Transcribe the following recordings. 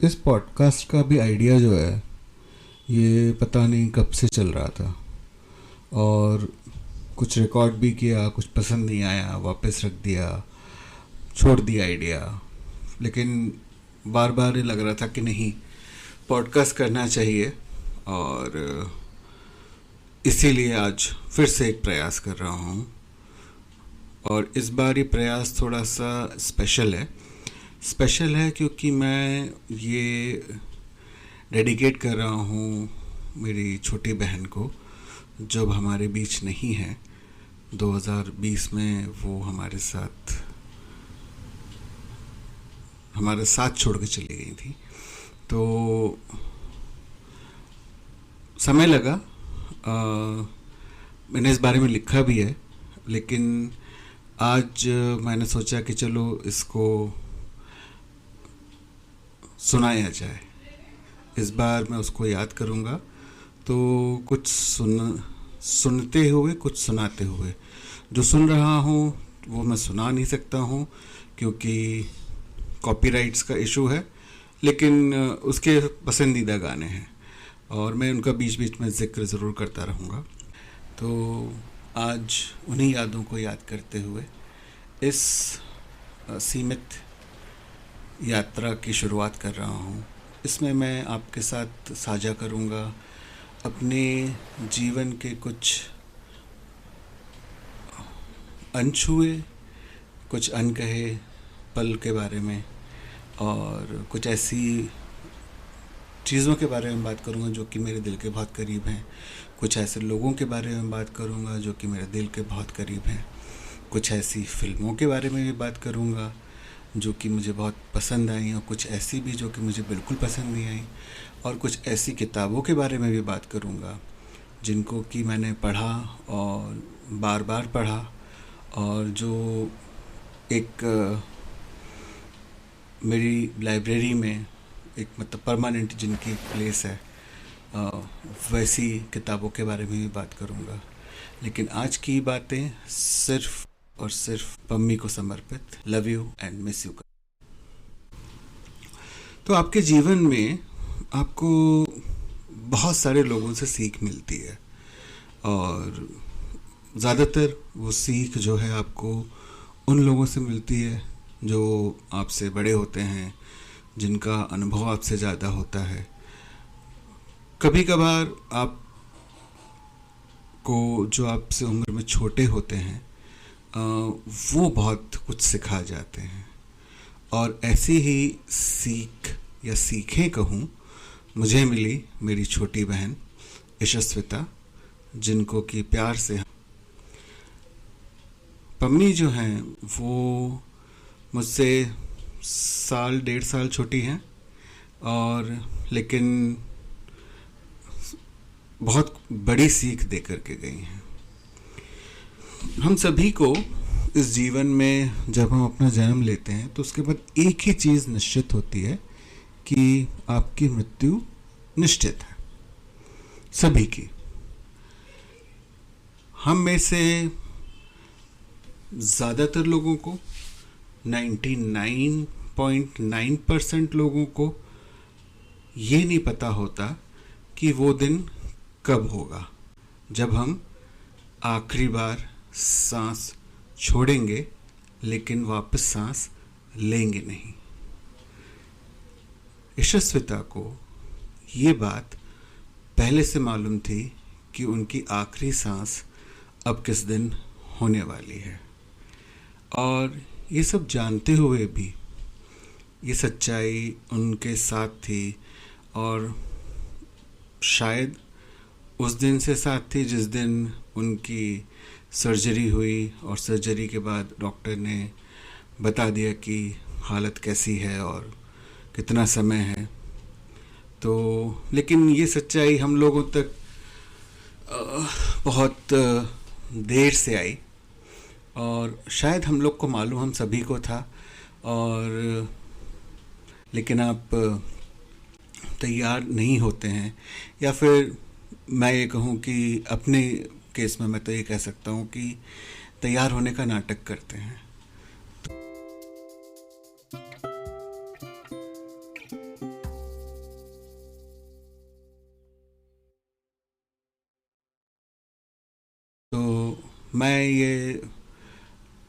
इस पॉडकास्ट का भी आइडिया जो है ये पता नहीं कब से चल रहा था और कुछ रिकॉर्ड भी किया, कुछ पसंद नहीं आया, वापस रख दिया, छोड़ दिया आइडिया। लेकिन बार बार ये लग रहा था कि नहीं, पॉडकास्ट करना चाहिए और इसीलिए आज फिर से एक प्रयास कर रहा हूँ। और इस बार ये प्रयास थोड़ा सा स्पेशल है क्योंकि मैं ये डेडिकेट कर रहा हूँ मेरी छोटी बहन को, जब हमारे बीच नहीं है। 2020 में वो हमारे साथ छोड़ के चली गई थी। तो समय लगा, मैंने इस बारे में लिखा भी है, लेकिन आज मैंने सोचा कि चलो इसको सुनाया जाए। इस बार मैं उसको याद करूँगा, तो कुछ सुनते हुए, कुछ सुनाते हुए। जो सुन रहा हूँ वो मैं सुना नहीं सकता हूँ क्योंकि कॉपीराइट्स का इशू है, लेकिन उसके पसंदीदा गाने हैं और मैं उनका बीच बीच में जिक्र ज़रूर करता रहूँगा। तो आज उन्हीं यादों को याद करते हुए इस सीमित यात्रा की शुरुआत कर रहा हूँ। इसमें मैं आपके साथ साझा करूँगा अपने जीवन के कुछ अनछुए, कुछ अनकहे पल के बारे में और कुछ ऐसी चीज़ों के बारे में बात करूँगा जो कि मेरे दिल के बहुत करीब हैं। कुछ ऐसे लोगों के बारे में बात करूँगा जो कि मेरे दिल के बहुत करीब हैं। कुछ ऐसी फिल्मों के बारे में भी बात करूँगा जो कि मुझे बहुत पसंद आई, और कुछ ऐसी भी जो कि मुझे बिल्कुल पसंद नहीं आई। और कुछ ऐसी किताबों के बारे में भी बात करूँगा जिनको कि मैंने पढ़ा और बार बार पढ़ा, और जो एक मेरी लाइब्रेरी में एक मतलब परमानेंट जिनकी प्लेस है, वैसी किताबों के बारे में भी बात करूँगा। लेकिन आज की बातें सिर्फ और सिर्फ पम्मी को समर्पित, love you and miss you. तो आपके जीवन में आपको बहुत सारे लोगों से सीख मिलती है और ज़्यादातर वो सीख जो है आपको उन लोगों से मिलती है जो आपसे बड़े होते हैं, जिनका अनुभव आपसे ज़्यादा होता है। कभी कभार आपको जो आपसे उम्र में छोटे होते हैं वो बहुत कुछ सिखा जाते हैं। और ऐसी ही सीख या सीखें कहूँ मुझे मिली मेरी छोटी बहन यशस्विता, जिनको कि प्यार से पम्मी जो हैं वो मुझसे साल 1.5 साल छोटी हैं, और लेकिन बहुत बड़ी सीख दे करके गई हैं। हम सभी को इस जीवन में जब हम अपना जन्म लेते हैं तो उसके बाद एक ही चीज़ निश्चित होती है कि आपकी मृत्यु निश्चित है, सभी की। हम में से ज़्यादातर लोगों को, 99.9% लोगों को ये नहीं पता होता कि वो दिन कब होगा जब हम आखिरी बार सांस छोड़ेंगे, लेकिन वापस सांस लेंगे नहीं। यशस्विता को ये बात पहले से मालूम थी कि उनकी आखिरी सांस अब किस दिन होने वाली है, और ये सब जानते हुए भी ये सच्चाई उनके साथ थी। और शायद उस दिन से साथ थी जिस दिन उनकी सर्जरी हुई, और सर्जरी के बाद डॉक्टर ने बता दिया कि हालत कैसी है और कितना समय है। तो लेकिन ये सच्चाई हम लोगों तक बहुत देर से आई, और शायद हम लोग को मालूम, हम सभी को था, और लेकिन आप तैयार नहीं होते हैं। या फिर मैं ये कहूँ कि अपने केस में मैं तो ये कह सकता हूँ कि तैयार होने का नाटक करते हैं। मैं ये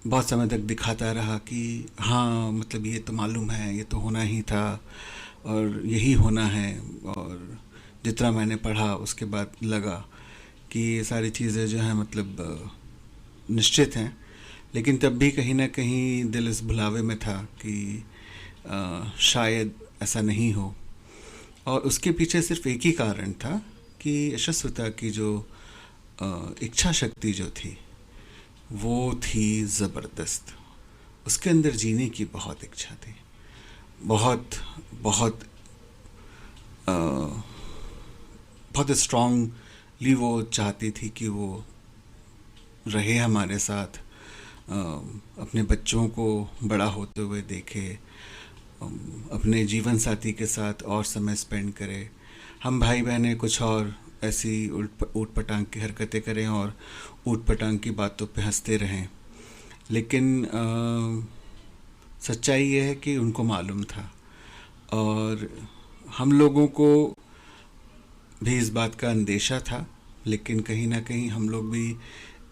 बहुत समय तक दिखाता रहा कि हाँ मतलब ये तो मालूम है, ये तो होना ही था और यही होना है। और जितना मैंने पढ़ा उसके बाद लगा कि ये सारी चीज़ें जो हैं मतलब निश्चित हैं। लेकिन तब भी कहीं ना कहीं दिल इस भुलावे में था कि शायद ऐसा नहीं हो। और उसके पीछे सिर्फ एक ही कारण था कि यशस्विता की जो इच्छा शक्ति जो थी वो थी ज़बरदस्त। उसके अंदर जीने की बहुत इच्छा थी, बहुत बहुत अ, बहुत स्ट्रांगली वो चाहती थी कि वो रहे हमारे साथ, अ, अपने बच्चों को बड़ा होते हुए देखे, अपने जीवन साथी के साथ और समय स्पेंड करे। हम भाई बहनें कुछ और ऐसी ऊट पटांग की हरकतें करें और ऊट पटांग की बातों पे हंसते रहें। लेकिन सच्चाई ये है कि उनको मालूम था और हम लोगों को भी इस बात का अंदेशा था। लेकिन कहीं ना कहीं हम लोग भी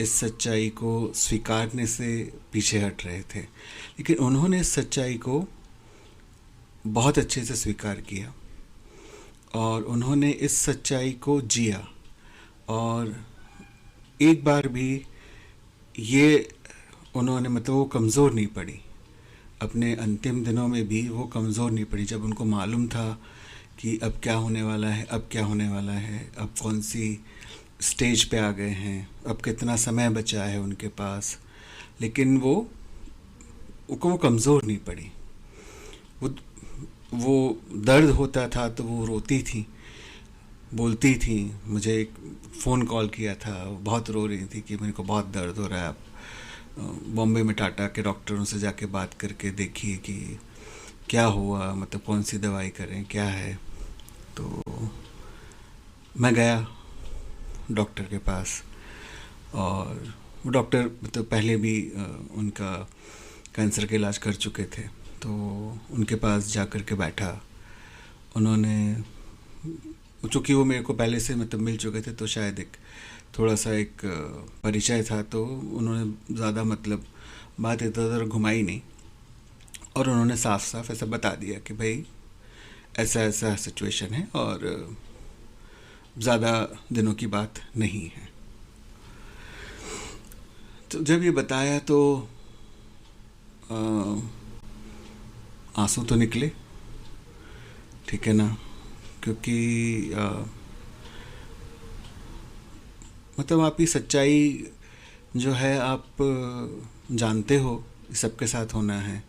इस सच्चाई को स्वीकारने से पीछे हट रहे थे। लेकिन उन्होंने इस सच्चाई को बहुत अच्छे से स्वीकार किया और उन्होंने इस सच्चाई को जिया। और एक बार भी ये उन्होंने मतलब वो कमज़ोर नहीं पड़ी। अपने अंतिम दिनों में भी वो कमज़ोर नहीं पड़ी। जब उनको मालूम था कि अब क्या होने वाला है, अब क्या होने वाला है, अब कौन सी स्टेज पे आ गए हैं, अब कितना समय बचा है उनके पास, लेकिन वो कमज़ोर नहीं पड़ी। वो वो दर्द होता था तो वो रोती थी, बोलती थी। मुझे एक फ़ोन कॉल किया था, बहुत रो रही थी कि मेरे को बहुत दर्द हो रहा है, आप बॉम्बे में टाटा के डॉक्टरों से जाके बात करके देखिए कि क्या हुआ, मतलब कौन सी दवाई करें, क्या है। तो मैं गया डॉक्टर के पास और वो डॉक्टर मतलब पहले भी उनका कैंसर का इलाज कर चुके थे। तो उनके पास जा कर के बैठा। उन्होंने, चूँकि वो मेरे को पहले से मतलब मिल चुके थे तो शायद एक थोड़ा सा एक परिचय था, तो उन्होंने ज़्यादा मतलब बात इधर उधर घुमाई नहीं और उन्होंने साफ साफ ऐसा बता दिया कि भाई ऐसा ऐसा सिचुएशन है और ज़्यादा दिनों की बात नहीं है। तो जब ये बताया तो आंसू तो निकले, ठीक है ना, क्योंकि मतलब आपकी सच्चाई जो है आप जानते हो सबके साथ होना है,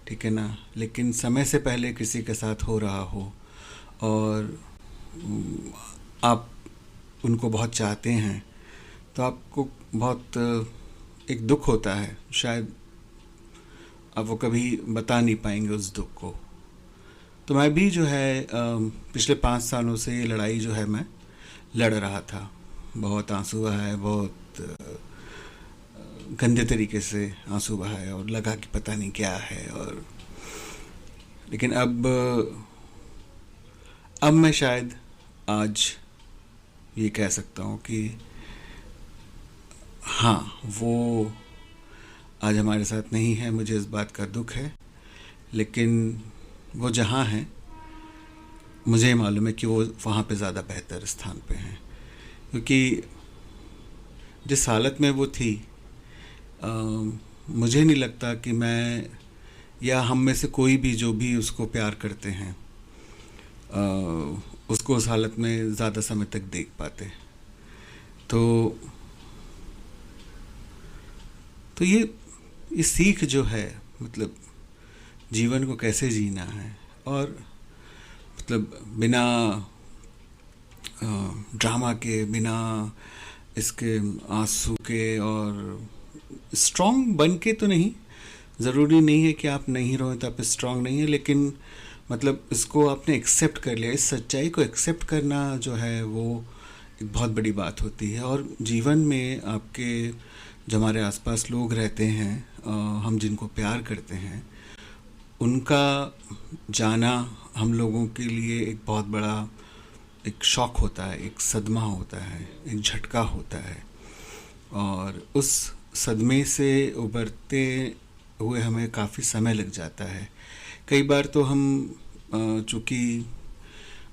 ठीक है ना। लेकिन समय से पहले किसी के साथ हो रहा हो और आप उनको बहुत चाहते हैं तो आपको बहुत एक दुख होता है। शायद अब वो कभी बता नहीं पाएंगे उस दुख को। तो मैं भी जो है पिछले 5 सालों से ये लड़ाई जो है मैं लड़ रहा था। बहुत आंसू बहाए, बहुत गंदे तरीके से आंसू बहाए और लगा कि पता नहीं क्या है। और लेकिन अब मैं शायद आज ये कह सकता हूँ कि हाँ, वो आज हमारे साथ नहीं है, मुझे इस बात का दुख है। लेकिन वो जहाँ हैं मुझे मालूम है कि वो वहाँ पे ज़्यादा बेहतर स्थान पे हैं, क्योंकि जिस हालत में वो थी मुझे नहीं लगता कि मैं या हम में से कोई भी जो भी उसको प्यार करते हैं उसको उस हालत में ज़्यादा समय तक देख पाते। तो ये सीख जो है मतलब जीवन को कैसे जीना है और मतलब बिना ड्रामा के, बिना इसके आंसू के, और स्ट्रांग बन के तो नहीं, ज़रूरी नहीं है कि आप नहीं रोएं तो आप स्ट्रांग नहीं है, लेकिन मतलब इसको आपने एक्सेप्ट कर लिया। इस सच्चाई को एक्सेप्ट करना जो है वो एक बहुत बड़ी बात होती है। और जीवन में आपके जो हमारे आसपास लोग रहते हैं, हम जिनको प्यार करते हैं, उनका जाना हम लोगों के लिए एक बहुत बड़ा एक शॉक होता है, एक सदमा होता है, एक झटका होता है। और उस सदमे से उबरते हुए हमें काफ़ी समय लग जाता है। कई बार तो हम चूँकि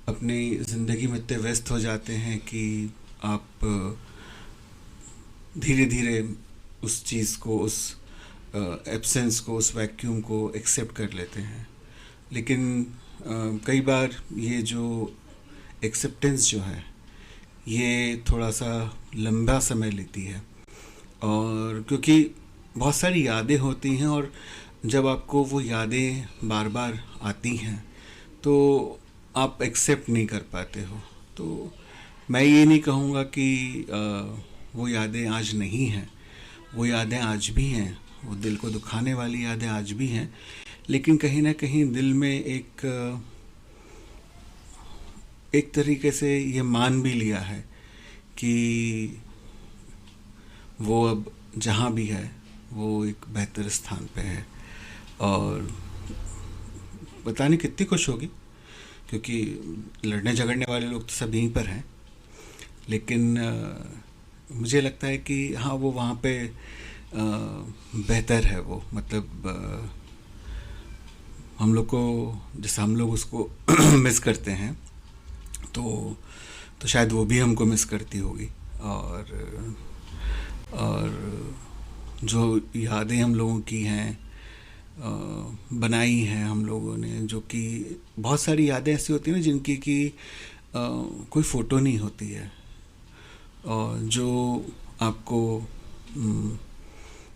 अपनी ज़िंदगी में इतने व्यस्त हो जाते हैं कि आप धीरे धीरे उस चीज़ को, उस एब्सेंस को, उस वैक्यूम को एक्सेप्ट कर लेते हैं। लेकिन कई बार ये जो एक्सेप्टेंस जो है ये थोड़ा सा लंबा समय लेती है, और क्योंकि बहुत सारी यादें होती हैं, और जब आपको वो यादें बार बार आती हैं तो आप एक्सेप्ट नहीं कर पाते हो। तो मैं ये नहीं कहूँगा कि वो यादें आज नहीं हैं, वो यादें आज भी हैं, वो दिल को दुखाने वाली यादें आज भी हैं। लेकिन कहीं ना कहीं दिल में एक तरीके से ये मान भी लिया है कि वो अब जहाँ भी है वो एक बेहतर स्थान पे है, और पता नहीं कितनी खुश होगी, क्योंकि लड़ने झगड़ने वाले लोग तो सब यहीं पर हैं। लेकिन मुझे लगता है कि हाँ, वो वहाँ पे बेहतर है। वो मतलब हम लोग को, जैसे हम लोग उसको मिस करते हैं, तो शायद वो भी हमको मिस करती होगी। और जो यादें हम लोगों की हैं, बनाई हैं हम लोगों ने, जो कि बहुत सारी यादें ऐसी होती हैं ना जिनकी कि कोई फ़ोटो नहीं होती है, और जो आपको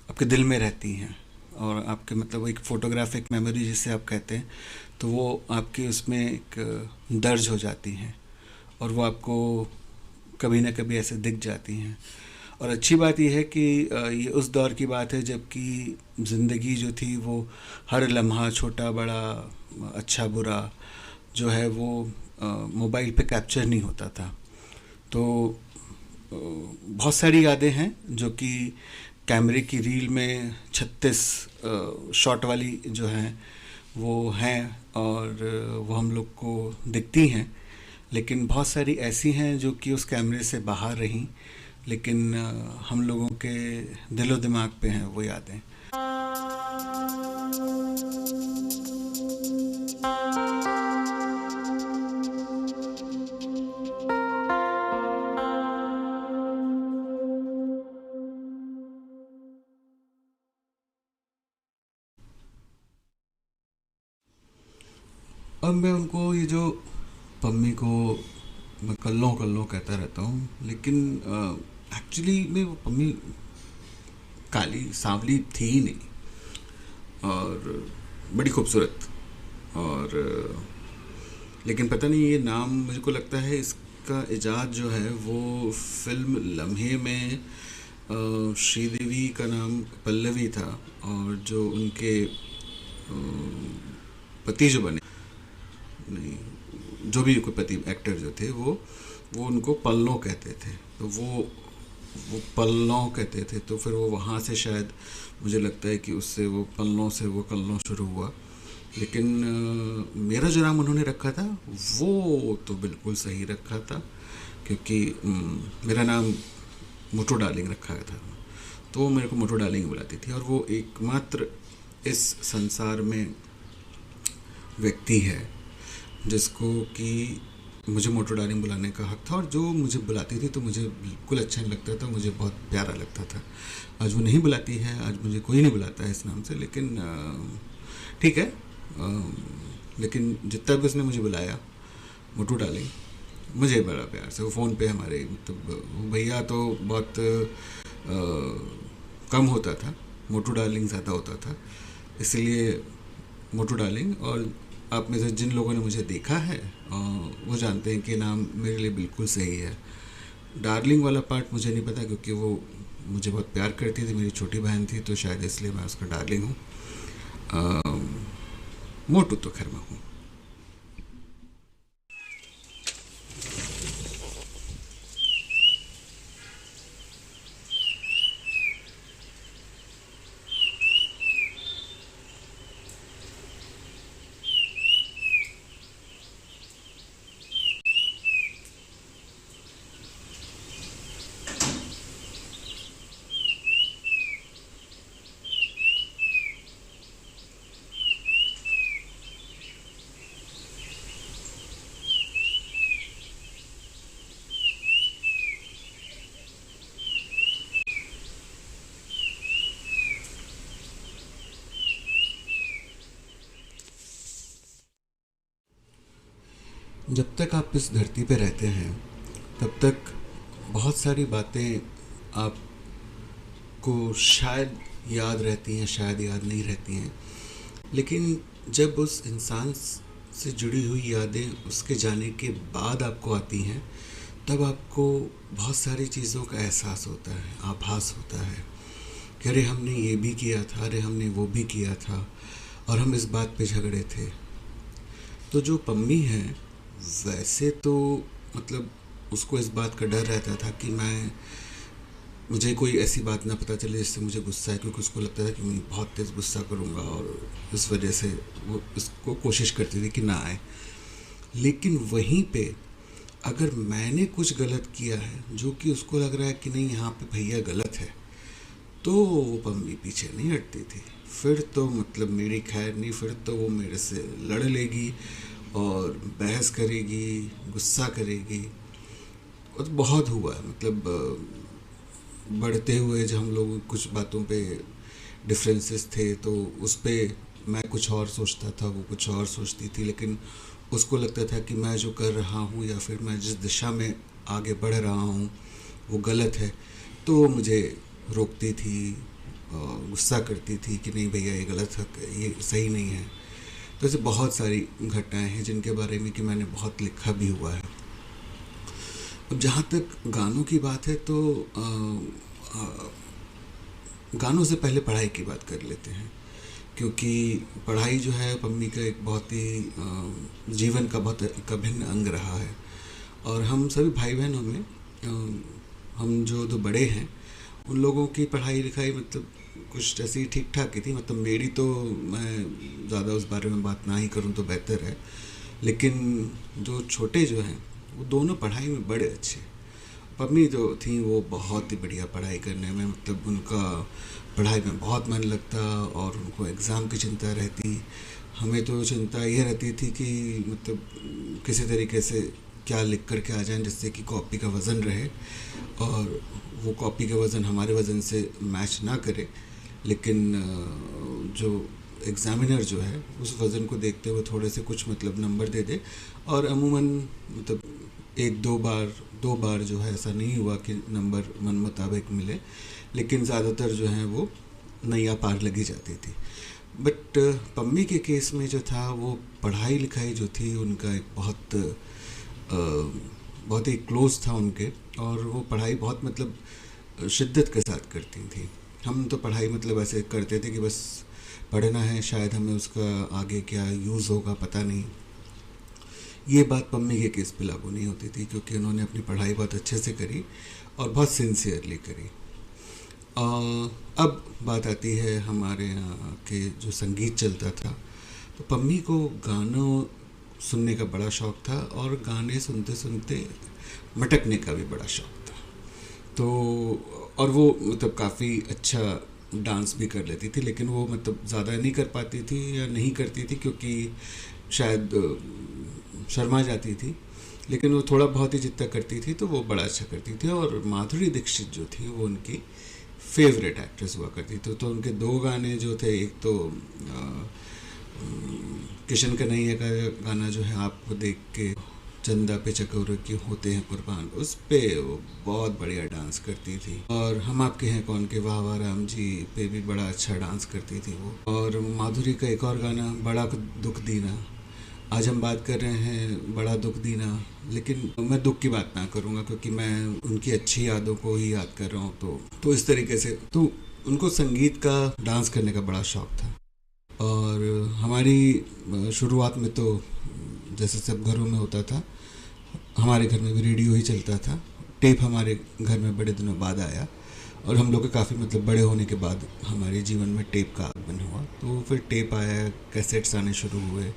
आपके दिल में रहती हैं, और आपके मतलब एक फ़ोटोग्राफिक मेमोरी जिसे आप कहते हैं, तो वो आपके उसमें एक दर्ज हो जाती हैं, और वो आपको कभी ना कभी ऐसे दिख जाती हैं। और अच्छी बात यह है कि ये उस दौर की बात है जबकि ज़िंदगी जो थी वो हर लम्हा, छोटा बड़ा, अच्छा बुरा जो है वो मोबाइल पे कैप्चर नहीं होता था। तो बहुत सारी यादें हैं जो कि कैमरे की रील में 36 शॉट वाली जो हैं वो हैं, और वो हम लोग को दिखती हैं। लेकिन बहुत सारी ऐसी हैं जो कि उस कैमरे से बाहर रहीं, लेकिन हम लोगों के दिलो दिमाग पे हैं वो यादें। अब मैं उनको, ये जो पम्मी को मैं कल्लों कल्लों कहता रहता हूँ, लेकिन एक्चुअली में वो पम्मी काली सांवली थी ही नहीं, और बड़ी खूबसूरत। और लेकिन पता नहीं, ये नाम मुझे को लगता है इसका इजाद जो है वो फिल्म लम्हे में श्रीदेवी का नाम पल्लवी था, और जो उनके पति जो बने, नहीं जो भी कोई पति एक्टर जो थे वो उनको पल्लों कहते थे, तो वो पल्लों कहते थे। तो फिर वो वहाँ से शायद मुझे लगता है कि उससे वो पल्लों से वो कल्लों शुरू हुआ। लेकिन मेरा जो नाम उन्होंने रखा था वो तो बिल्कुल सही रखा था, क्योंकि मेरा नाम मोटो डार्लिंग रखा था, तो वो मेरे को मोटो डार्लिंग बुलाती थी। और वो एकमात्र इस संसार में व्यक्ति है जिसको कि मुझे मोटो डार्लिंग बुलाने का हक था, और जो मुझे बुलाती थी तो मुझे बिल्कुल अच्छा नहीं लगता था, मुझे बहुत प्यारा लगता था। आज वो नहीं बुलाती है, आज मुझे कोई नहीं बुलाता है इस नाम से, लेकिन ठीक है। लेकिन जितना भी उसने मुझे बुलाया मोटू डार्लिंग, मुझे बड़ा प्यार से, वो फ़ोन पे हमारे मतलब भैया तो बहुत कम होता था, मोटू डार्लिंग ज़्यादा होता था, इसलिए मोटू डार्लिंग। और आप में से जिन लोगों ने मुझे देखा है वो जानते हैं कि नाम मेरे लिए बिल्कुल सही है। डार्लिंग वाला पार्ट मुझे नहीं पता, क्योंकि वो मुझे बहुत प्यार करती थी, मेरी छोटी बहन थी, तो शायद इसलिए मैं उसका डार्लिंग हूँ। मोटू तो खैर मैं हूँ। जब तक आप इस धरती पे रहते हैं तब तक बहुत सारी बातें आपको शायद याद रहती हैं, शायद याद नहीं रहती हैं। लेकिन जब उस इंसान से जुड़ी हुई यादें उसके जाने के बाद आपको आती हैं, तब आपको बहुत सारी चीज़ों का एहसास होता है, आभास होता है कि अरे हमने ये भी किया था, अरे हमने वो भी किया था, और हम इस बात पे झगड़े थे। तो जो पम्मी है, वैसे तो मतलब उसको इस बात का डर रहता था कि मुझे कोई ऐसी बात ना पता चले जिससे मुझे गुस्सा है, क्योंकि उसको लगता था कि मैं बहुत तेज़ गुस्सा करूँगा, और इस वजह से वो इसको कोशिश करती थी कि ना आए। लेकिन वहीं पे अगर मैंने कुछ गलत किया है जो कि उसको लग रहा है कि नहीं यहाँ पे भैया गलत है, तो वो पम्मी पीछे नहीं हटती थी। फिर तो मतलब मेरी खैर नहीं, फिर तो वो मेरे से लड़ लेगी और बहस करेगी, गुस्सा करेगी। और तो बहुत हुआ है, मतलब बढ़ते हुए जब हम लोग कुछ बातों पे डिफरेंसेस थे तो उस पे मैं कुछ और सोचता था, वो कुछ और सोचती थी, लेकिन उसको लगता था कि मैं जो कर रहा हूँ या फिर मैं जिस दिशा में आगे बढ़ रहा हूँ वो गलत है। तो वो मुझे रोकती थी और गुस्सा करती थी कि नहीं भैया ये गलत है, ये सही नहीं है। तो ऐसे बहुत सारी घटनाएं हैं जिनके बारे में कि मैंने बहुत लिखा भी हुआ है। अब जहाँ तक गानों की बात है तो गानों से पहले पढ़ाई की बात कर लेते हैं, क्योंकि पढ़ाई जो है पम्मी का एक बहुत ही जीवन का बहुत एक अभिन्न अंग रहा है। और हम सभी भाई बहनों में हम जो दो बड़े हैं उन लोगों की पढ़ाई लिखाई मतलब कुछ ऐसी ठीक ठाक ही थी। मतलब मेरी तो, मैं ज़्यादा उस बारे में बात ना ही करूं तो बेहतर है। लेकिन जो छोटे जो हैं वो दोनों पढ़ाई में बड़े अच्छे। पम्मी जो थी वो बहुत ही बढ़िया पढ़ाई करने में, मतलब उनका पढ़ाई में बहुत मन लगता और उनको एग्ज़ाम की चिंता रहती। हमें तो चिंता ये रहती थी कि मतलब किसी तरीके से क्या लिख कर के आ जाएं जिससे कि कॉपी का वज़न रहे और वो कॉपी का वज़न हमारे वज़न से मैच ना करे, लेकिन जो एग्ज़ामिनर जो है उस वज़न को देखते हुए थोड़े से कुछ मतलब नंबर दे दे। और अमूमन मतलब एक दो बार जो है ऐसा नहीं हुआ कि नंबर मन मुताबिक मिले, लेकिन ज़्यादातर जो है वो नैया पार लगी जाती थी। बट पम्मी के केस में जो था वो पढ़ाई लिखाई जो थी उनका एक बहुत ही क्लोज था उनके, और वो पढ़ाई बहुत मतलब शिद्दत के साथ करती थी। हम तो पढ़ाई मतलब ऐसे करते थे कि बस पढ़ना है, शायद हमें उसका आगे क्या यूज़ होगा पता नहीं। ये बात पम्मी के केस पे लागू नहीं होती थी, क्योंकि उन्होंने अपनी पढ़ाई बहुत अच्छे से करी और बहुत सिंसियरली करी। अब बात आती है हमारे यहाँ के जो संगीत चलता था, तो पम्मी को गानों सुनने का बड़ा शौक़ था और गाने सुनते सुनते मटकने का भी बड़ा शौक़ था। तो और वो मतलब काफ़ी अच्छा डांस भी कर लेती थी, लेकिन वो मतलब ज़्यादा नहीं कर पाती थी या नहीं करती थी क्योंकि शायद शर्मा जाती थी। लेकिन वो थोड़ा बहुत ही जितना करती थी तो वो बड़ा अच्छा करती थी। और माधुरी दीक्षित जो थी वो उनकी फेवरेट एक्ट्रेस हुआ करती थी। तो उनके दो गाने जो थे, एक तो किशन कन्हैया का गाना जो है आपको देख के, चंदा पे चकोर की होते हैं कुर्बान, उस पे वो बहुत बढ़िया डांस करती थी। और हम आपके हैं कौन के वाह वाह राम जी पे भी बड़ा अच्छा डांस करती थी वो। और माधुरी का एक और गाना बड़ा दुख दीना, आज हम बात कर रहे हैं बड़ा दुख दीना, लेकिन मैं दुख की बात ना करूँगा क्योंकि मैं उनकी अच्छी यादों को ही याद कर रहा हूँ। तो इस तरीके से तो उनको संगीत का, डांस करने का बड़ा शौक़ था। और हमारी शुरुआत में तो जैसे सब घरों में होता था, हमारे घर में भी रेडियो ही चलता था। टेप हमारे घर में बड़े दिनों बाद आया और हम लोग के काफ़ी मतलब बड़े होने के बाद हमारे जीवन में टेप का आगमन हुआ। तो फिर टेप आया, कैसेट्स आने शुरू हुए,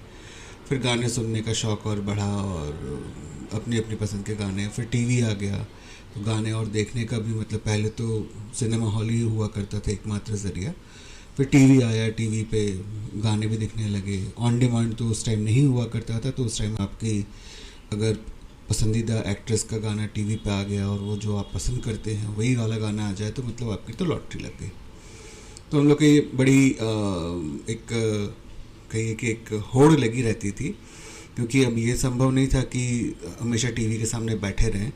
फिर गाने सुनने का शौक़ और बढ़ा और अपनी अपनी पसंद के गाने। फिर टीवी आ गया तो गाने और देखने का भी मतलब, पहले तो सिनेमा हॉल ही हुआ करता था एकमात्र ज़रिया। फिर टीवी आया, टीवी पे गाने भी दिखने लगे। ऑन डिमांड तो उस टाइम नहीं हुआ करता था, तो उस टाइम आपकी अगर पसंदीदा एक्ट्रेस का गाना टीवी पे आ गया और वो जो आप पसंद करते हैं वही वाला गाना आ जाए तो मतलब आपकी तो लॉटरी लग गई। तो हम लोग की बड़ी एक कहिए कि एक होड़ लगी रहती थी क्योंकि अब ये संभव नहीं था कि हमेशा टीवी के सामने बैठे रहें।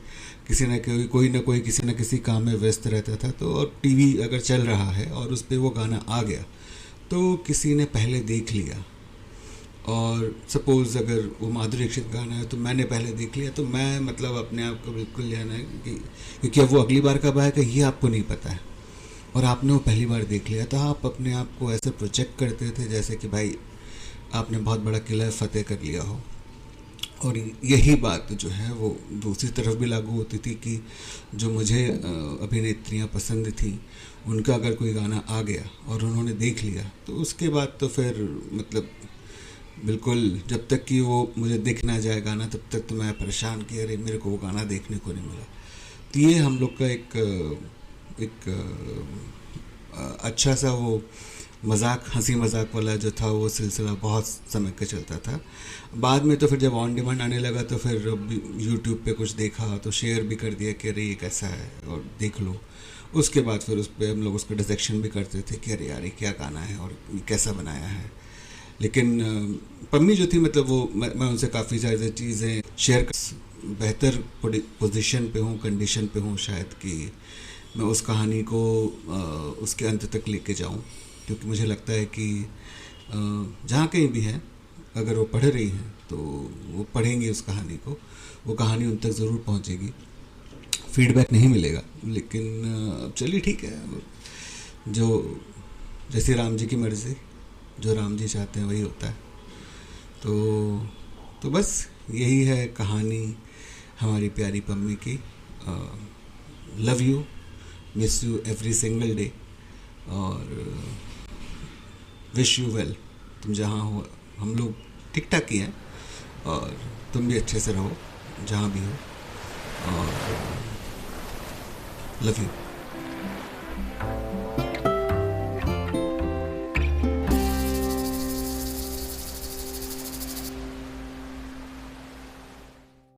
किसी न कोई ना कोई किसी न किसी काम में व्यस्त रहता था। तो और टीवी अगर चल रहा है और उस पर वो गाना आ गया तो किसी ने पहले देख लिया, और सपोज़ अगर वो माधुरी दीक्षित गाना है तो मैंने पहले देख लिया, तो मैं मतलब अपने आप को बिल्कुल लेना है कि क्योंकि अब वो अगली बार कब आएगा ये आपको नहीं पता है, और आपने वो पहली बार देख लिया, तो आप अपने आप को ऐसे प्रोजेक्ट करते थे जैसे कि भाई आपने बहुत बड़ा किला फतेह कर लिया हो। और यही बात जो है वो दूसरी तरफ भी लागू होती थी कि जो मुझे अभिनेत्रियाँ पसंद थी उनका अगर कोई गाना आ गया और उन्होंने देख लिया तो उसके बाद तो फिर मतलब बिल्कुल जब तक कि वो मुझे दिख ना जाए गाना तब तक तो मैं परेशान कि अरे मेरे को वो गाना देखने को नहीं मिला। तो ये हम लोग का एक अच्छा सा वो मजाक, हंसी मजाक वाला जो था वो सिलसिला बहुत समय का चलता था। बाद में तो फिर जब ऑन डिमांड आने लगा तो फिर यूट्यूब पे कुछ देखा तो शेयर भी कर दिया कि अरे ये कैसा है और देख लो। उसके बाद फिर उस पर हम लोग उसका डिसेक्शन भी करते थे कि अरे यार ये क्या गाना है और ये कैसा बनाया है। लेकिन पम्मी जो थी मतलब वो मैं उनसे काफ़ी ज़्यादा चीज़ें शेयर बेहतर पोजीशन पे हूँ, कंडीशन पे हूँ शायद कि मैं उस कहानी को उसके अंत तक लेके जाऊँ, क्योंकि मुझे लगता है कि जहाँ कहीं भी है अगर वो पढ़ रही हैं तो वो पढ़ेंगी उस कहानी को, वो कहानी उन तक ज़रूर पहुँचेगी। फीडबैक नहीं मिलेगा लेकिन चलिए ठीक है, जो जैसे राम जी की मर्ज़ी, जो राम जी चाहते हैं वही होता है। तो बस यही है कहानी हमारी प्यारी पम्मी की। Love you, miss you every single day, और विश यू वेल। तुम जहाँ हो हम लोग ठीक ठाक ही हैं, और तुम भी अच्छे से रहो जहाँ भी हो, और लव यू।